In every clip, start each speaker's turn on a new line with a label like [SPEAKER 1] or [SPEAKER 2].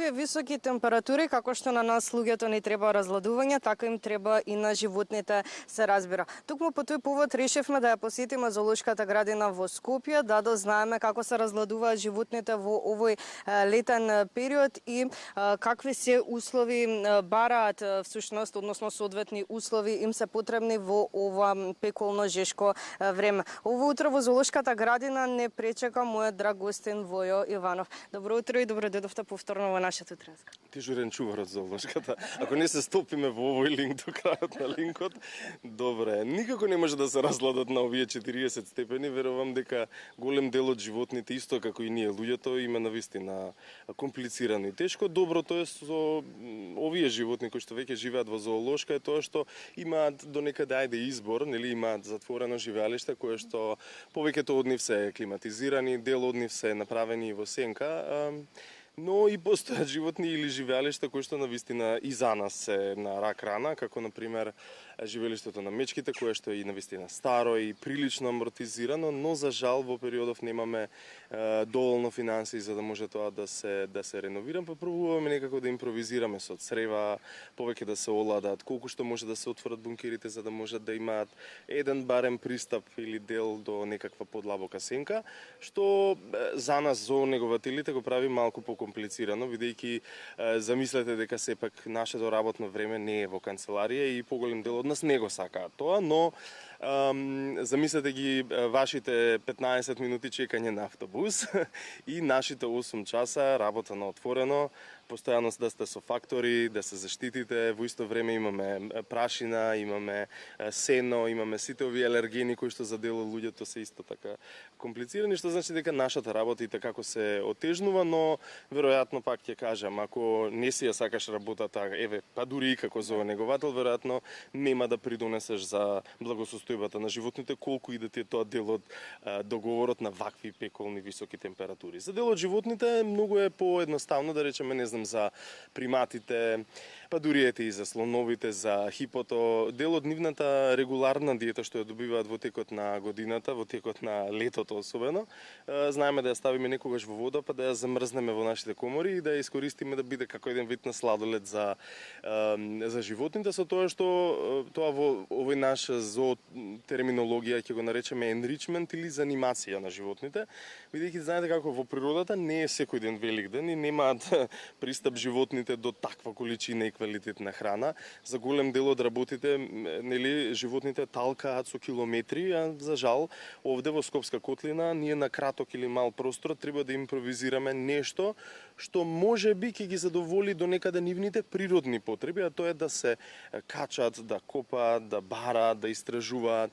[SPEAKER 1] вакви високи температури, како што на нас луѓето ни треба разладување, така им треба и на животните, се разбира. Токму по тој повод решивме да ја посетиме зоолошката градина во Скопје, да дознаеме како се разладуваат животните во овој летен период и какви се услови бараат всушност, односно соодветни услови им се потребни во ова пеколно жешко време. Ово утро во зоолошката градина не пречека мојот драг гостин Војо Иванов. Добро утро и добро дојдовте повторно во нашата утреска.
[SPEAKER 2] Дежурен чувар од зоолошката. Ако не се стопиме во овој линк до крајот на линкот, добре. Никако не може да се разладат на овие 40 степени. Верувам дека голем дел од животните, исто како и ние луѓето, има навистина комплицирано и тешко. Доброто е со овие животни кои што веќе живеат во зоолошка е тоа што имаат до некаде ајде избор, нели, имаат затворено живеалиште кое што повеќето од нив се климатизирани, дел од нив се направени во сенка, но и постојат животни или живеалишта кои што навистина и за нас се на рак рана, како на пример живеалиштето на мечките, кое што е и навистина старо и прилично амортизирано, но за жал во периодов немаме доволно финансии за да може тоа да се реновира, па пробуваме некако да импровизираме со црева, повеќе да се оладат, колку што може да се отворат бункерите за да можат да имаат еден барем пристап или дел до некаква подлабока сенка, што за нас зоонегователите го прави малку покомплицирано, бидејќи замислете дека сепак нашето работно време не е во канцеларија и поголем дел од нас не го сакаат тоа, но замислете ги вашите 15 минути чекање на автобус и нашите 8 часа работа на отворено, постојано да сте со фактори, да се заштитите, во исто време имаме прашина, имаме сено, имаме сите овие алергени кои што за дел од луѓето се исто така комплицирани, што значи дека нашата работа и така како се отежнува, но веројатно пак ќе кажам, ако не си ја сакаш работата, еве, па дури и како зоонеговател, веројатно нема да придонесеш за благосостојбата на животните, колку и да ти е тоа дел од договорот на вакви пеколни високи температури. За дел од животните многу е поедноставно, да речеме, не знам, за приматите, па дури ете и за слоновите, за хипото, дел од нивната регуларна диета што ја добиваат во текот на годината, во текот на летото особено, знаеме да ја ставиме некогаш во вода, па да ја замрзнеме во нашите комори и да ја искористиме да биде како еден вид на сладолед за животните, со тоа што тоа во овој наш зоотерминологија ќе го наречеме enrichment или занимација на животните, бидејќи знаете како во природата не е секој ден велик ден и немаат пристап животните до таква количина и квалитет на храна. За голем дел од работите, нели, животните талкаат со километри, а за жал овде во Скопска котлина ние на краток или мал простор треба да импровизираме нешто што може би ќе ги задоволи до некаде нивните природни потреби, а тоа е да се качат, да копаат, да бараат, да истражуваат.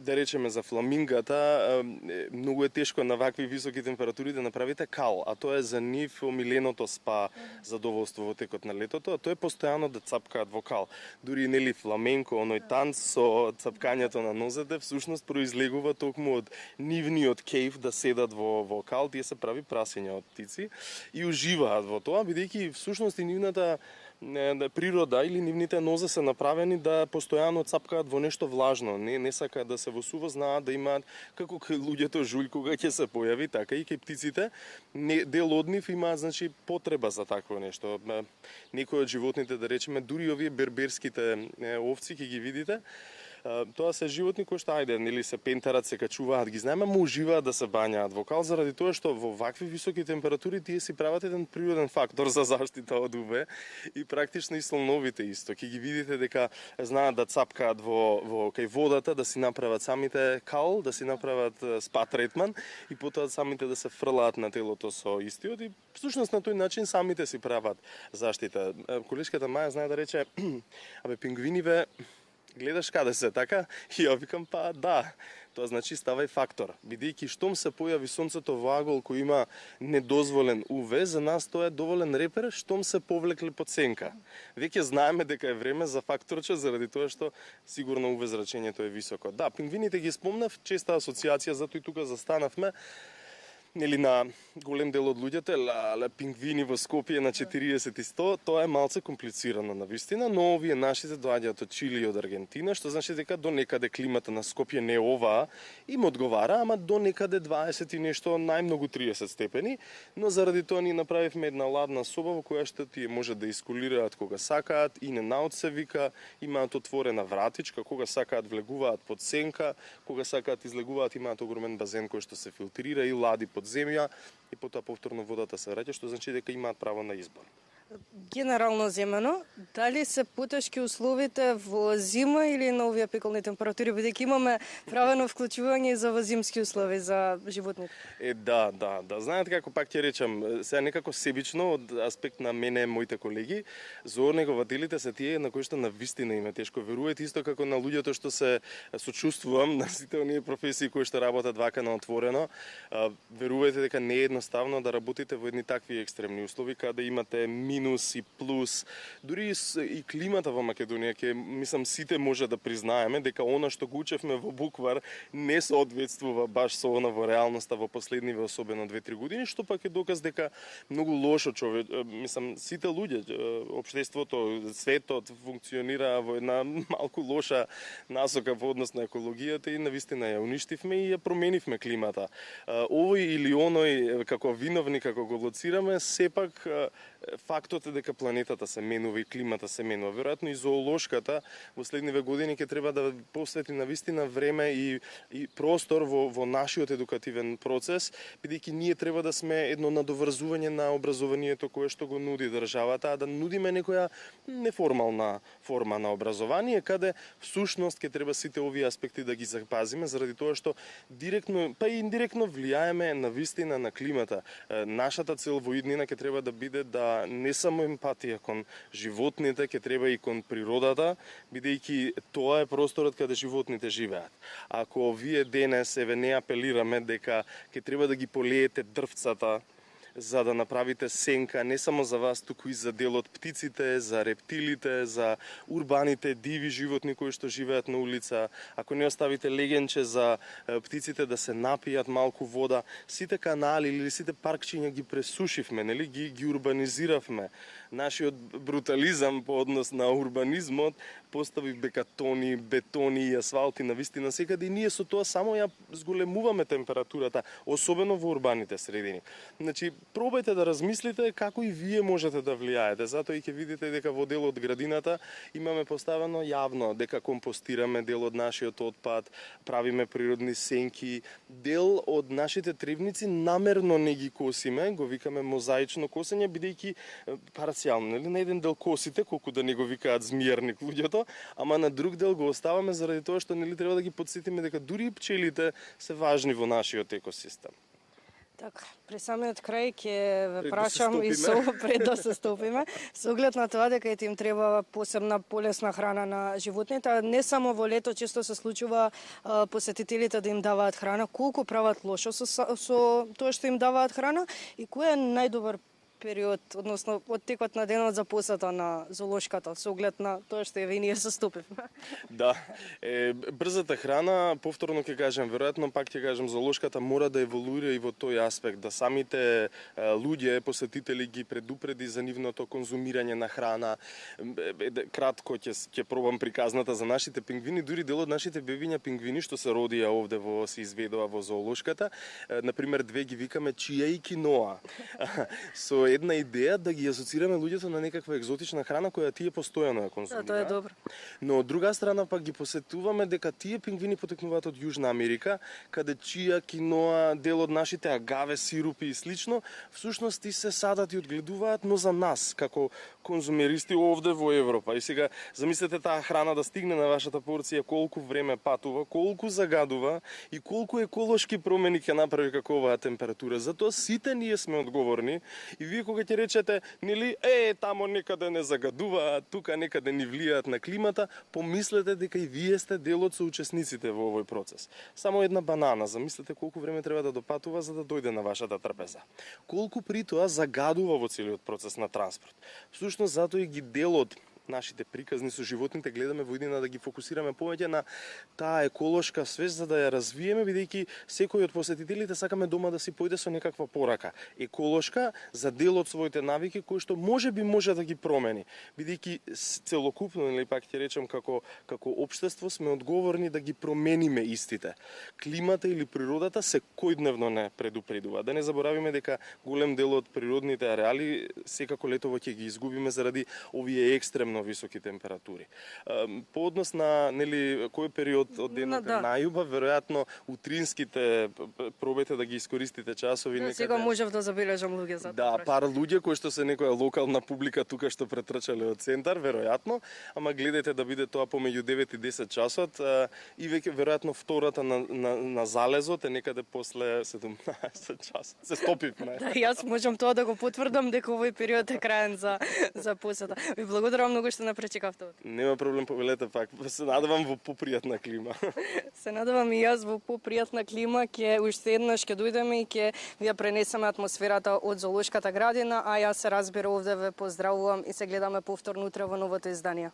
[SPEAKER 2] Да речеме за фламингата, многу е тешко на вакви високи температури да направите кал, а тоа е за нив омиленото спа задоволство во текот на летото, а тоа е постојано да цапкаат во кал. дури нели фламенко, оној танц со цапкањето на нозете, всушност произлегува токму од нивниот кејф да седат во кал, тие се прави прасења од птици и уживаат во тоа, бидејќи всушност и нивната природа или нивните нозе се направени да постојано цапкаат во нешто влажно, не сакаат да се во суво, знаат да имаат како кај луѓето жулј кога ќе се појави, така и кај птиците, дел од нив имаат значи потреба за такво нешто. Некои од животните, да речеме, дури овие берберските овци ќе ги видите, тоа се животни кои што ајде, нели се пентарат, се качуваат, ги знаеме, му уживаат да се бањаат во кал заради тоа што во вакви високи температури тие си прават еден природен фактор за заштита од УВ и практично и слоновите исто. Ќе ги видите дека знаат да цапкаат во кај водата, да си направат самите кал, да си направат спа третман и потоа самите да се фрлаат на телото со истиот и всушност на тој начин самите си прават заштита. Колешката Маја знае да рече, абе пингвиниве гледаш каде се, така? И ја викам, па да, тоа значи ставај фактор. Бидејќи штом се појави сонцето во агол кој има недозволен УВ, за нас тоа е доволен репер, штом се повлекле под сенка. Веќе знаеме дека е време за факторче, заради тоа што сигурно УВ зрачењето е високо. Да, пингвините ги спомнав, честа асоциација, затоа и тука застанавме. нели на голем дел од луѓето пингвини во Скопје на 40 и 100, тоа е малце комплицирано навистина, но овие нашите доаѓаат од Чили и од Аргентина, што значи дека до некаде климата на Скопје не оваа им одговара, ама до некаде 20 и нешто, најмногу 30 степени, но заради тоа ни направивме една ладна соба во која што тие може да искулираат кога сакаат, и ненаут се вика, имаат отворена вратичка, кога сакаат влегуваат под сенка, кога сакаат излегуваат, имаат огромен базен кој што се филтрира и лади под земја и потоа повторно водата се враќа, што значи дека имаат право на избор.
[SPEAKER 1] Генерално земено, дали се потешки условите во зима или на овие пеколни температури, бидејќи имаме правено вклучување и за во зимски услови за животните?
[SPEAKER 2] Да. Знаете како пак ќе речам, сега некако себично од аспект на мене и моите колеги, зоонегователите се тие на кои што на вистина им е тешко. Верувајте исто како на луѓето што се сочувствувам на сите оние професии кои што работат вака на отворено. Верувајте дека не е едноставно да работите во едни такви екстремни услови каде имате минус и плюс. Дури и климата во Македонија, мислам сите може да признаеме дека она што го учевме во буквар не соодветствува баш со она во реалноста во последниве особено 2-3 години, што пак е доказ дека многу лошо мислам сите луѓе, општеството, светот функционира во една малку лоша насока во однос на екологијата и навистина ја уништивме и ја променивме климата. Овој или оној како виновник како го лоцираме, сепак фактот е дека планетата се менува и климата се менува. Веројатно и зоолошката во следниве години ќе треба да посвети навистина време и простор во нашиот едукативен процес, бидејќи ние треба да сме едно надоврзување на образованието кое што го нуди државата, а да нудиме некоја неформална форма на образование, каде всушност ќе треба сите овие аспекти да ги запазиме, заради тоа што директно, па и индиректно влијаеме навистина на климата. Нашата цел во иднина ќе треба да биде да не само емпатија кон животните, ќе треба и кон природата, бидејќи тоа е просторот каде животните живеат. Ако вие денес не апелираме дека ќе треба да ги полеете дрвцата за да направите сенка не само за вас, туку и за дел од птиците, за рептилите, за урбаните диви животни кои што живеат на улица, ако не оставите легенче за птиците да се напијат малку вода, сите канали или сите паркчиња ги пресушивме, нели? Ги урбанизиравме. Нашиот брутализам по однос на урбанизмот постави бекатони, бетони и асфалти на вистина секаде и ние со тоа само ја зголемуваме температурата, особено во урбаните средини. Значи, пробајте да размислите како и вие можете да влијаете. Затоа и ќе видите дека во дел од градината имаме поставено јавно дека компостираме дел од нашиот отпад, правиме природни сенки, дел од нашите тревници намерно не ги косиме, го викаме мозаично косење, бидејќи парцијално, нели, на еден дел косите, колку да не го викаат змијарник луѓето, ама на друг дел го оставаме заради тоа што нели треба да ги потсетиме дека дури и пчелите се важни во нашиот екосистем.
[SPEAKER 1] Така, при самиот крај ќе ве прашам и пред да се стопиме, со оглед на тоа дека им треба посебна полесна храна на животните, не само во лето често се случува посетителите да им даваат храна, колку прават лошо со тоа што им даваат храна и кој е најдобар период, односно од текот на денот за посета на зоолошката, со оглед на тоа што и ние се стопивме.
[SPEAKER 2] Да, брзата храна, повторно ќе кажем, веројатно пак ќе кажем, зоолошката мора да еволуира и во тој аспект, да самите луѓе, посетители ги предупреди за нивното конзумирање на храна. Кратко ќе пробам приказната за нашите пингвини, дури дел од нашите бебиња пингвини што се родија овде се изведува во зоолошката, например две ги викаме чија и киноа. Со една идеја да ги асоцираме луѓето на некаква екзотична храна која тие постојано ја конзумираат.
[SPEAKER 1] Да, тоа е добро.
[SPEAKER 2] Но од друга страна пак ги посетуваме дека тие пингвини потекнуваат од Јужна Америка, каде чија, киноа, дел од нашите агаве, сирупи и слично, всушност и се садат и одгледуваат, но за нас како конзумеристи овде во Европа. И сега замислете таа храна да стигне на вашата порција, колку време патува, колку загадува и колку еколошки промени ќе направи како оваа температура. Затоа сите ние сме одговорни и вие кога ќе речете, нели, тамо некаде не загадуваат, тука некаде ни влијаат на климата, помислете дека и вие сте дел од соучесниците во овој процес. Само една банана, замислете колку време треба да допатува за да дојде на вашата трпеза. Колку при тоа загадува во целиот процес на транспорт. Всушност затоа и ги дел од нашите приказни со животните гледаме во иднина да ги фокусираме повеќе на таа еколошка свест за да ја развиеме, бидејќи секој од посетителите сакаме дома да си појде со некаква порака. Еколошка за дел од своите навики кои што може да ги промени, бидејќи целокупно или пак ќе речем како општество сме одговорни да ги промениме истите. Климата или природата секојдневно не предупредува. Да не заборавиме дека голем дел од природните ареали секако летово ќе ги изгубиме заради овие екстремно високи температури. По однос на кој период од денот е најубав, веројатно утринските пробете да ги искористите часови некаде.
[SPEAKER 1] Сега можев да забележам луѓе за
[SPEAKER 2] тоа. Да, пар луѓе кои што се некоја локална публика тука што претрчале од центар, веројатно, ама гледајте да биде тоа помеѓу 9 и 10 часот и веќе веројатно втората на залезот е некаде после 17 часот. Се стопивме.
[SPEAKER 1] Да, јас можам тоа да го потврдам дека овој период е краен за посета. Ви благодарам многу што не пречекавте.
[SPEAKER 2] Нема проблем, повелете пак. Се надевам во попријатна клима.
[SPEAKER 1] Се надевам и јас во попријатна клима, ќе уште еднаш ќе дојдеме и ќе ви ја пренесеме атмосферата од зоолошката градина, а јас се разбира овде ве поздравувам и се гледаме повторно утре во новото издание.